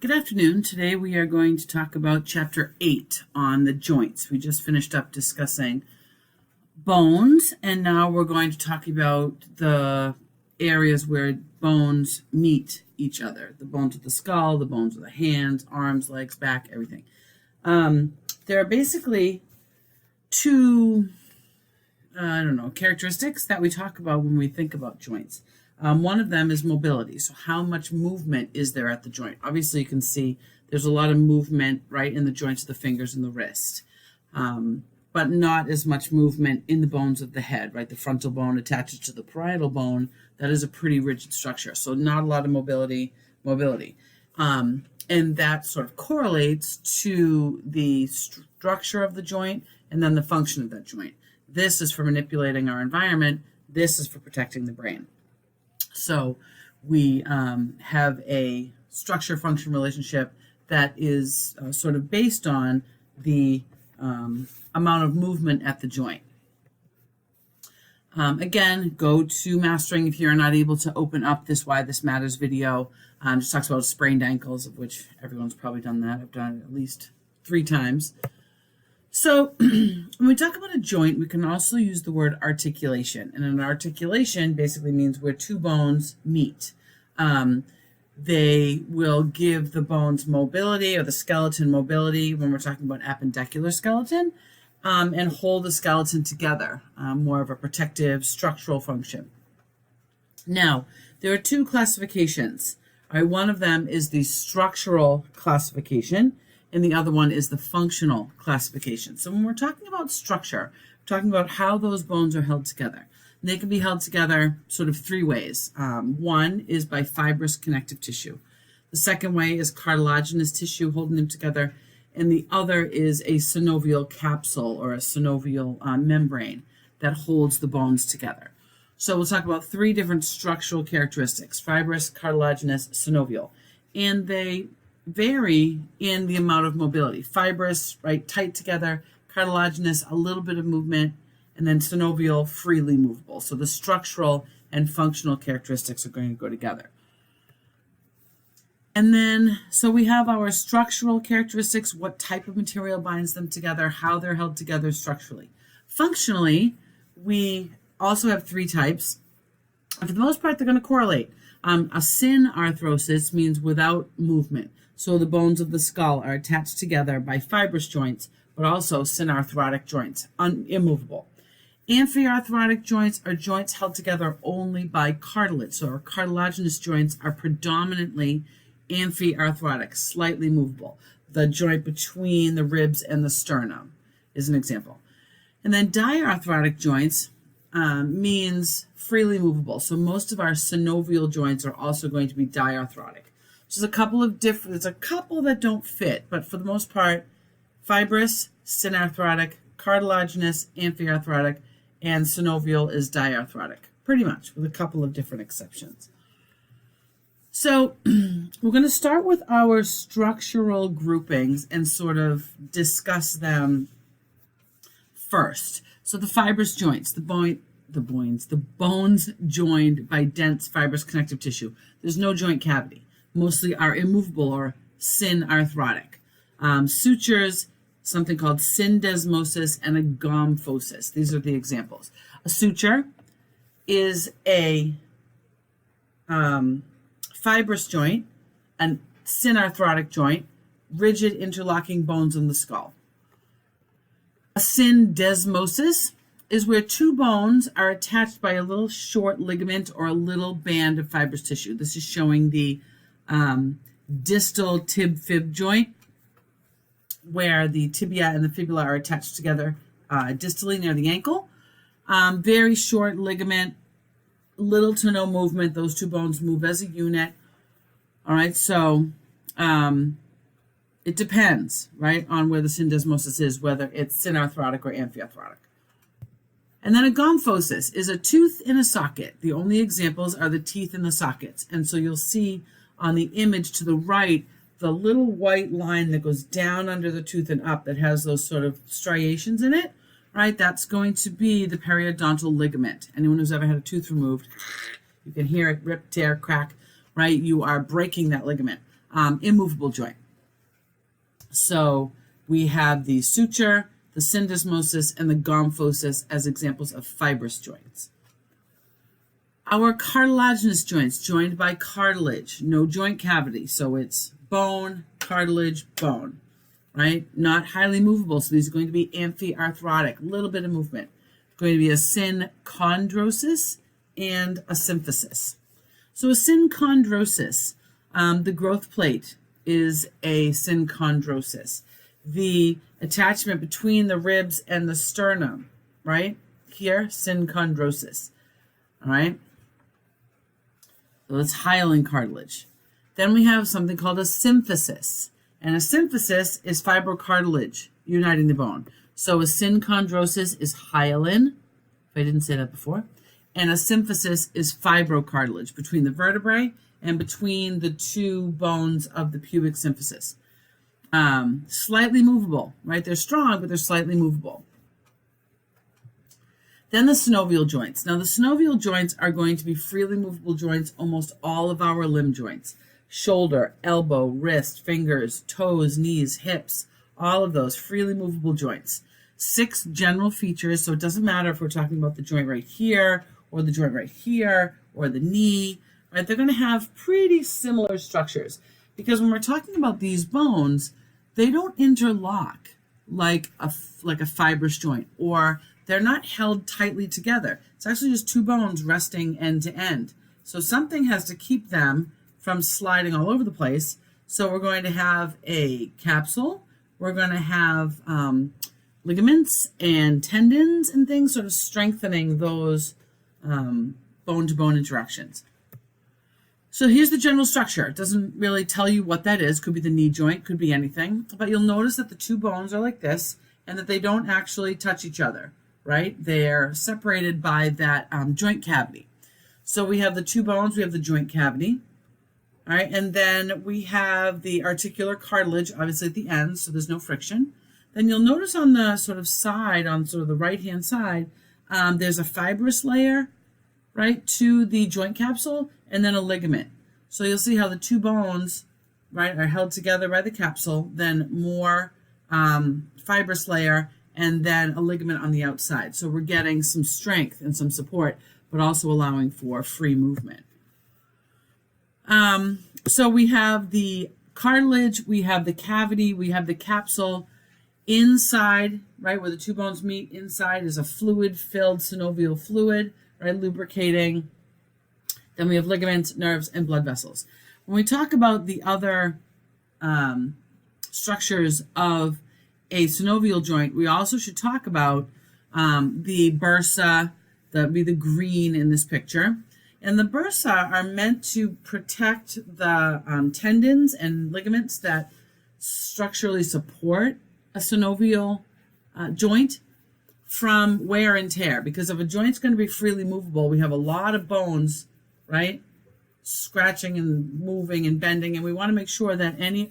Good afternoon. Today we are going to talk about Chapter 8 on the joints. We just finished up discussing bones, and now we're going to talk about the areas where bones meet each other. The bones of the skull, the bones of the hands, arms, legs, back, everything. There are basically two, characteristics that we talk about when we think about joints. One of them is mobility. So how much movement is there at the joint? Obviously, you can see there's a lot of movement right in the joints of the fingers and the wrist, but not as much movement in the bones of the head, right? The frontal bone attaches to the parietal bone. That is a pretty rigid structure. So not a lot of mobility. And that sort of correlates to the structure of the joint and then the function of that joint. This is for manipulating our environment. This is for protecting the brain. So we have a structure-function relationship that is sort of based on the amount of movement at the joint. Again, go to Mastering if you're not able to open up this Why This Matters video. Just talks about sprained ankles, of which everyone's probably done that. I've done it at least 3 times. So when we talk about a joint, we can also use the word articulation. And an articulation basically means where two bones meet. They will give the bones mobility, or the skeleton mobility when we're talking about appendicular skeleton, and hold the skeleton together, more of a protective structural function. Now, there are 2 classifications. All right, one of them is the structural classification, and the other one is the functional classification. So when we're talking about structure, we're talking about how those bones are held together. And they can be held together sort of 3 ways. One is by fibrous connective tissue. The second way is cartilaginous tissue holding them together. And the other is a synovial capsule or a synovial membrane that holds the bones together. So we'll talk about 3 different structural characteristics: fibrous, cartilaginous, synovial. And they vary in the amount of mobility. Fibrous, right, tight together; cartilaginous, a little bit of movement; and then synovial, freely movable. So the structural and functional characteristics are going to go together. And then, so we have our structural characteristics, what type of material binds them together, how they're held together structurally. Functionally, we also have 3 types. And for the most part, they're going to correlate. A synarthrosis means without movement. So the bones of the skull are attached together by fibrous joints, but also synarthrotic joints, immovable. Amphiarthrotic joints are joints held together only by cartilage. So our cartilaginous joints are predominantly amphiarthrotic, slightly movable. The joint between the ribs and the sternum is an example. And then diarthrotic joints means freely movable. So most of our synovial joints are also going to be diarthrotic. There's a couple that don't fit, but for the most part, fibrous, synarthrotic, cartilaginous, amphiarthrotic, and synovial is diarthrotic, pretty much, with a couple of different exceptions. So we're going to start with our structural groupings and sort of discuss them first. So the fibrous joints, the bones joined by dense fibrous connective tissue. There's no joint cavity. Mostly are immovable or synarthrotic. Sutures, something called syndesmosis and agomphosis. These are the examples. A suture is a fibrous joint, a synarthrotic joint, rigid interlocking bones in the skull. A syndesmosis is where 2 bones are attached by a little short ligament or a little band of fibrous tissue. This is showing the distal tib-fib joint, where the tibia and the fibula are attached together distally near the ankle. Very short ligament, little to no movement. Those 2 bones move as a unit. All right, so it depends, right, on where the syndesmosis is, whether it's synarthrotic or amphiarthrotic. And then agomphosis is a tooth in a socket. The only examples are the teeth in the sockets. And so you'll see on the image to the right, the little white line that goes down under the tooth and up that has those sort of striations in it, right? That's going to be the periodontal ligament. Anyone who's ever had a tooth removed, you can hear it rip, tear, crack, right? You are breaking that ligament. immovable joint. So we have the suture, the syndesmosis, and the gomphosis as examples of fibrous joints. Our cartilaginous joints, joined by cartilage, no joint cavity. So it's bone, cartilage, bone, right? Not highly movable. So these are going to be amphiarthrotic, a little bit of movement. Going to be a synchondrosis and a symphysis. So a synchondrosis, the growth plate is a synchondrosis. The attachment between the ribs and the sternum, right? Here, synchondrosis, all right? So it's hyaline cartilage. Then we have something called a symphysis. And a symphysis is fibrocartilage uniting the bone. So a synchondrosis is hyaline, if I didn't say that before. And a symphysis is fibrocartilage between the vertebrae and between the two bones of the pubic symphysis. Slightly movable, right? They're strong, but they're slightly movable. Then the synovial joints. Now the synovial joints are going to be freely movable joints, almost all of our limb joints. Shoulder, elbow, wrist, fingers, toes, knees, hips, all of those freely movable joints. 6 general features, so it doesn't matter if we're talking about the joint right here, or the joint right here, or the knee, right? They're going to have pretty similar structures, because when we're talking about these bones, they don't interlock like a fibrous joint, or they're not held tightly together. It's actually just 2 bones resting end to end. So something has to keep them from sliding all over the place. So we're going to have a capsule. We're going to have ligaments and tendons and things sort of strengthening those bone-to-bone interactions. So here's the general structure. It doesn't really tell you what that is. Could be the knee joint, could be anything. But you'll notice that the 2 bones are like this and that they don't actually touch each other, right? They're separated by that joint cavity. So we have the 2 bones, we have the joint cavity. All right, and then we have the articular cartilage, obviously at the end, so there's no friction. Then you'll notice on the sort of side, on sort of the right-hand side, there's a fibrous layer, right, to the joint capsule, and then a ligament. So you'll see how the 2 bones, right, are held together by the capsule, then more fibrous layer, and then a ligament on the outside. So we're getting some strength and some support, but also allowing for free movement. So we have the cartilage, we have the cavity, we have the capsule. Inside, right, where the 2 bones meet, inside is a fluid-filled synovial fluid, right, lubricating. Then we have ligaments, nerves, and blood vessels. When we talk about the other structures of a synovial joint, we also should talk about the bursa, that would be the green in this picture. And the bursa are meant to protect the tendons and ligaments that structurally support a synovial joint from wear and tear. Because if a joint's going to be freely movable, we have a lot of bones, right, scratching and moving and bending, and we want to make sure that any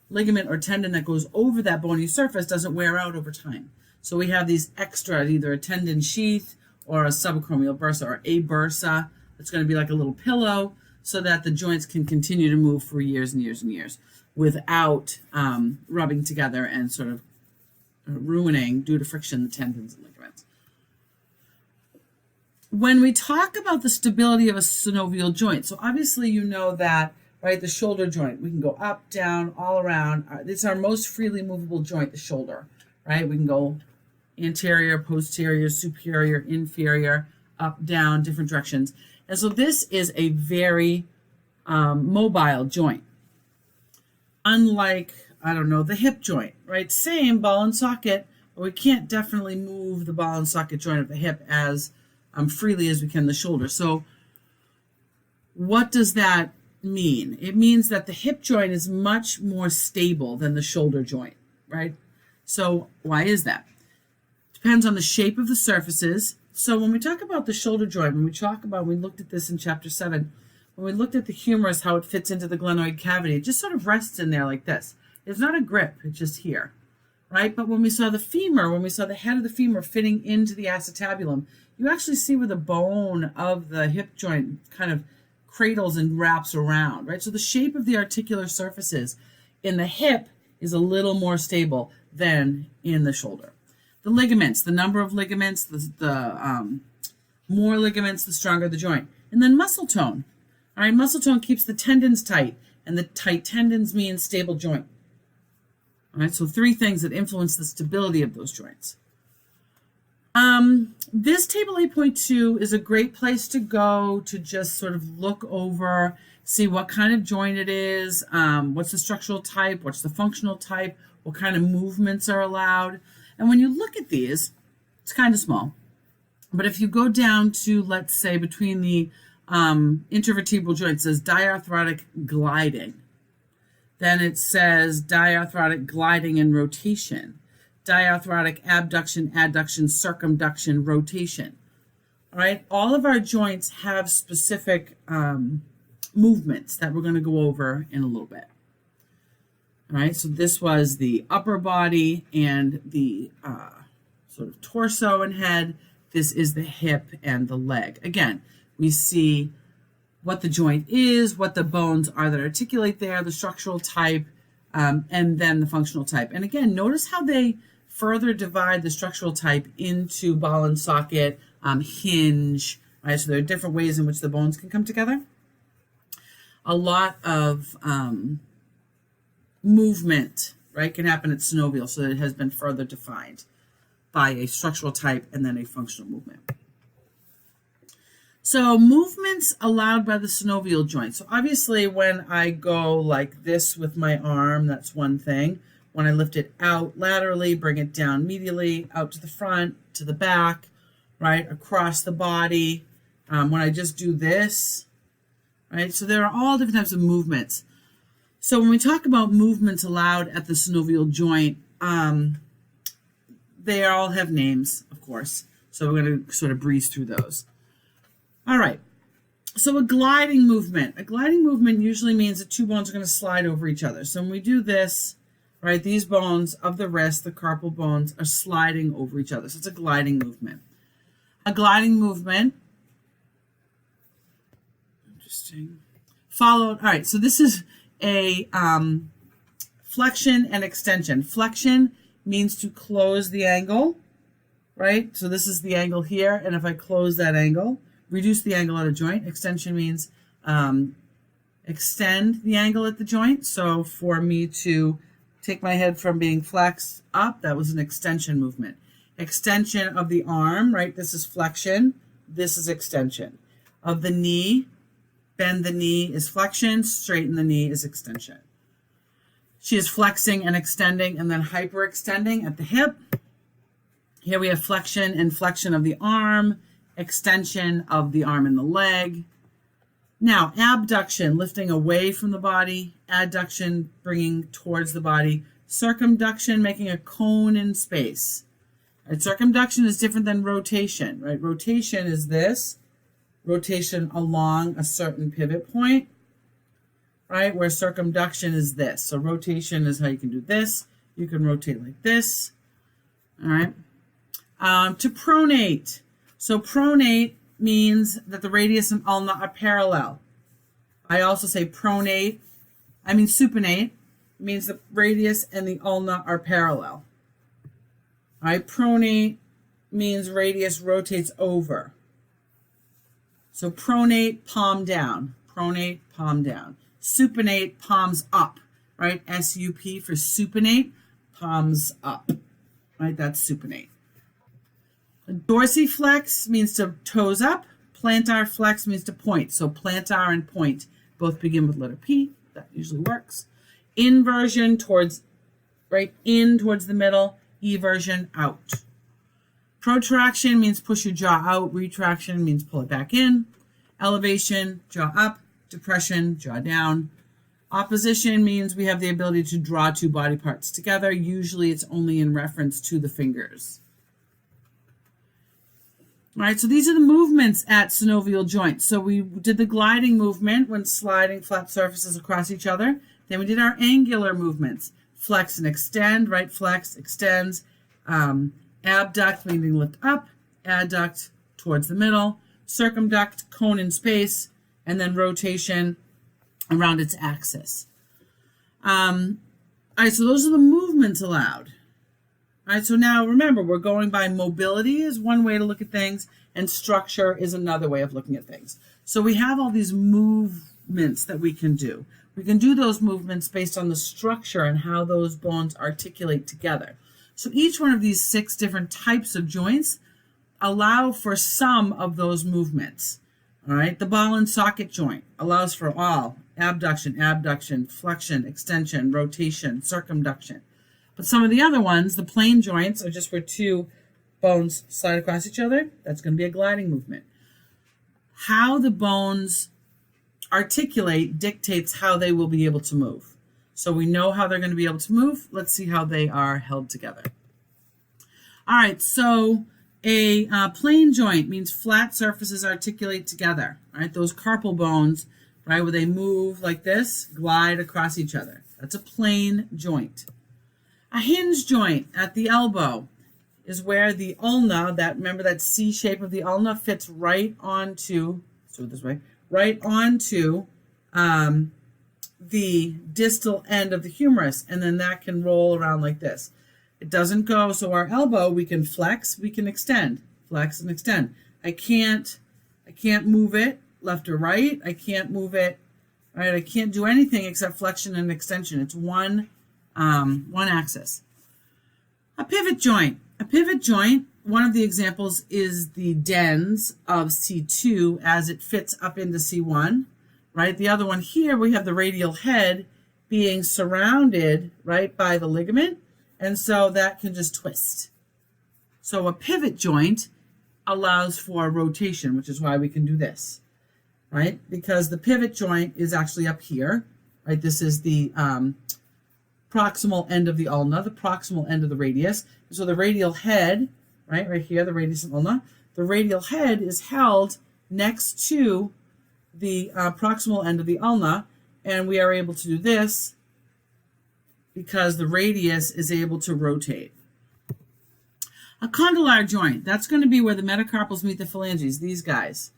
ligament or tendon that goes over that bony surface doesn't wear out over time. So we have these extra, either a tendon sheath or a subacromial bursa, or a bursa. It's going to be like a little pillow so that the joints can continue to move for years and years and years without rubbing together and sort of ruining, due to friction, the tendons and ligaments. When we talk about the stability of a synovial joint, so obviously you know that, right, the shoulder joint, we can go up, down, all around. It's our most freely movable joint, the shoulder, right? We can go anterior, posterior, superior, inferior, up, down, different directions. And so this is a very mobile joint. Unlike, I don't know, the hip joint, right? Same ball and socket, but we can't definitely move the ball and socket joint of the hip as freely as we can the shoulder. So what does that mean? It means that the hip joint is much more stable than the shoulder joint, right? So why is that? Depends on the shape of the surfaces. So when we talk about the shoulder joint, we looked at this in chapter 7, when we looked at the humerus, how it fits into the glenoid cavity, it just sort of rests in there like this. It's not a grip, it's just here, right? But when we saw the femur, when we saw the head of the femur fitting into the acetabulum, you actually see where the bone of the hip joint kind of cradles and wraps around, right? So the shape of the articular surfaces in the hip is a little more stable than in the shoulder. The ligaments, the number of ligaments, the more ligaments, the stronger the joint. And then muscle tone. All right, muscle tone keeps the tendons tight, and the tight tendons mean stable joint. All right, so 3 things that influence the stability of those joints. This table 8.2 is a great place to go to just sort of look over, see what kind of joint it is, what's the structural type, what's the functional type, what kind of movements are allowed. And when you look at these, it's kind of small. But if you go down to, let's say, between the intervertebral joints, it says diarthrotic gliding. Then it says diarthrotic gliding and rotation. Diarthrotic abduction, adduction, circumduction, rotation. All right, all of our joints have specific movements that we're going to go over in a little bit. All right, so this was the upper body and the sort of torso and head. This is the hip and the leg. Again, we see what the joint is, what the bones are that articulate there, the structural type, and then the functional type. And again, notice how they further divide the structural type into ball and socket, hinge, right? So there are different ways in which the bones can come together. A lot of movement, right, can happen at synovial, so that it has been further defined by a structural type and then a functional movement. So movements allowed by the synovial joint. So obviously when I go like this with my arm, that's one thing. When I lift it out laterally, bring it down medially, out to the front, to the back, right, across the body. When I just do this, right, so there are all different types of movements. So when we talk about movements allowed at the synovial joint, they all have names, of course. So we're going to sort of breeze through those. All right. So a gliding movement. A gliding movement usually means that 2 bones are going to slide over each other. So when we do this, right, these bones of the wrist, the carpal bones, are sliding over each other. So it's a gliding movement. A gliding movement. Interesting. Followed. All right. So this is a flexion and extension. Flexion means to close the angle, right? So this is the angle here, and if I close that angle, reduce the angle at a joint. Extension means extend the angle at the joint. So for me to take my head from being flexed up, that was an extension movement. Extension of the arm, right? This is flexion. This is extension. Of the knee, bend the knee is flexion, straighten the knee is extension. She is flexing and extending and then hyperextending at the hip. Here we have flexion and flexion of the arm, extension of the arm and the leg. Now, abduction, lifting away from the body, adduction, bringing towards the body, circumduction, making a cone in space. Right, circumduction is different than rotation, right? Rotation is this, rotation along a certain pivot point, right? Where circumduction is this. So rotation is how you can do this. You can rotate like this, all right? To pronate. So pronate means that the radius and ulna are parallel. I also say supinate means the radius and the ulna are parallel. All right, pronate means radius rotates over. So pronate, palm down. Pronate, palm down. Supinate, palms up, right? S-U-P for supinate, palms up, right? That's supinate. Dorsiflex means to toes up. Plantar flex means to point. So plantar and point both begin with letter P. That usually works. Inversion towards, right, in towards the middle. Eversion out. Protraction means push your jaw out. Retraction means pull it back in. Elevation, jaw up. Depression, jaw down. Opposition means we have the ability to draw 2 body parts together. Usually it's only in reference to the fingers. All right, so these are the movements at synovial joints. So we did the gliding movement when sliding flat surfaces across each other. Then we did our angular movements. Flex and extend, right? Flex, extends. Abduct, meaning lift up. Adduct, towards the middle. Circumduct, cone in space. and then rotation around its axis. All right, so those are the movements allowed. All right, so now remember, we're going by mobility is one way to look at things, and structure is another way of looking at things. So we have all these movements that we can do. We can do those movements based on the structure and how those bones articulate together. So each one of these 6 different types of joints allow for some of those movements. All right, the ball and socket joint allows for all abduction, abduction, flexion, extension, rotation, circumduction. But some of the other ones, the plane joints, are just where 2 bones slide across each other. That's going to be a gliding movement. How the bones articulate dictates how they will be able to move. So we know how they're going to be able to move. Let's see how they are held together. All right, so a plane joint means flat surfaces articulate together. All right, those carpal bones, right, where they move like this, glide across each other. That's a plane joint. A hinge joint at the elbow is where the ulna, remember that C shape of the ulna, fits right onto, let's do it this way, right onto the distal end of the humerus, and then that can roll around like this. It doesn't go, so our elbow, we can flex, we can extend, flex and extend. I can't move it left or right. I can't move it, right? I can't do anything except flexion and extension. It's one axis. A pivot joint. A pivot joint, one of the examples is the dens of C2 as it fits up into C1, right? The other one here, we have the radial head being surrounded, right, by the ligament, and so that can just twist. So a pivot joint allows for rotation, which is why we can do this, right? Because the pivot joint is actually up here, right? This is the proximal end of the ulna, the proximal end of the radius. So the radial head, right here, the radius and ulna, the radial head is held next to the proximal end of the ulna, and we are able to do this because the radius is able to rotate. A condylar joint, that's going to be where the metacarpals meet the phalanges, these guys.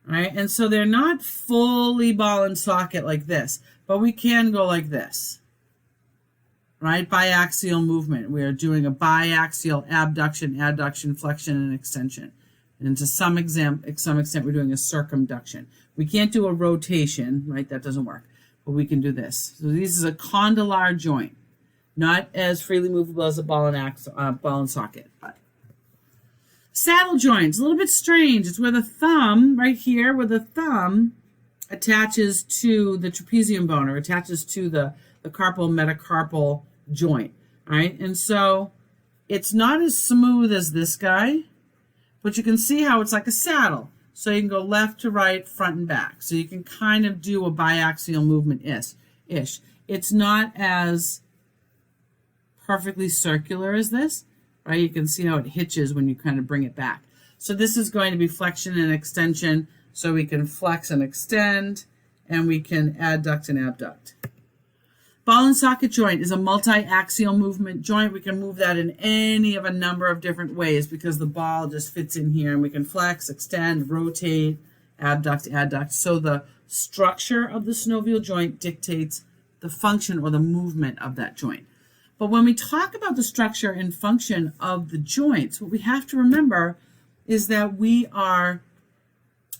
All right, and so they're not fully ball and socket like this, but we can go like this. Right, biaxial movement. We are doing a biaxial abduction, adduction, flexion, and extension. And to some extent, we're doing a circumduction. We can't do a rotation, right? That doesn't work. But we can do this. So this is a condylar joint, not as freely movable as a ball and socket. Saddle joints, a little bit strange. It's where the thumb, right here, where the thumb attaches to the trapezium bone or attaches to the carpal metacarpal joint, right? And so it's not as smooth as this guy, but you can see how it's like a saddle. So you can go left to right, front and back. So you can kind of do a biaxial movement-ish. It's not as perfectly circular as this, right? You can see how it hitches when you kind of bring it back. So this is going to be flexion and extension, so we can flex and extend, and we can adduct and abduct. Ball and socket joint is a multi-axial movement joint. We can move that in any of a number of different ways because the ball just fits in here, and we can flex, extend, rotate, abduct, adduct. So the structure of the synovial joint dictates the function or the movement of that joint. But when we talk about the structure and function of the joints, what we have to remember is that we are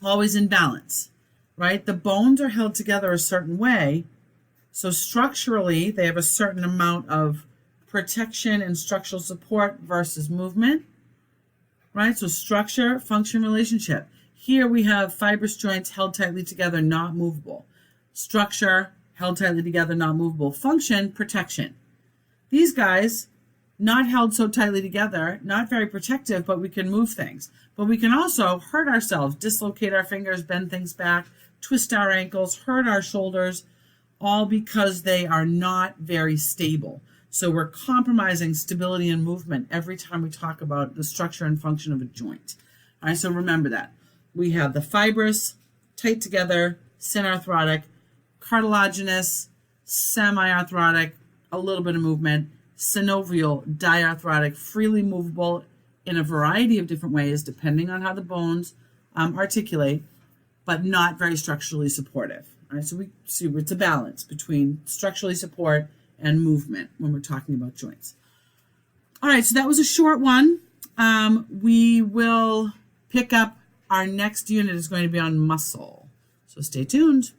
always in balance, right? The bones are held together a certain way. So structurally, they have a certain amount of protection and structural support versus movement, right? So structure, function, relationship. Here we have fibrous joints held tightly together, not movable. Structure, held tightly together, not movable. Function, protection. These guys, not held so tightly together, not very protective, but we can move things. But we can also hurt ourselves, dislocate our fingers, bend things back, twist our ankles, hurt our shoulders, all because they are not very stable. So we're compromising stability and movement every time we talk about the structure and function of a joint. All right, so remember that. We have the fibrous, tight together, synarthrotic, cartilaginous, semi-arthrotic, a little bit of movement, synovial, diarthrotic, freely movable in a variety of different ways depending on how the bones articulate, but not very structurally supportive. All right, so we see it's a balance between structurally support and movement when we're talking about joints. All right, so that was a short one. We will pick up, our next unit is going to be on muscle. So stay tuned.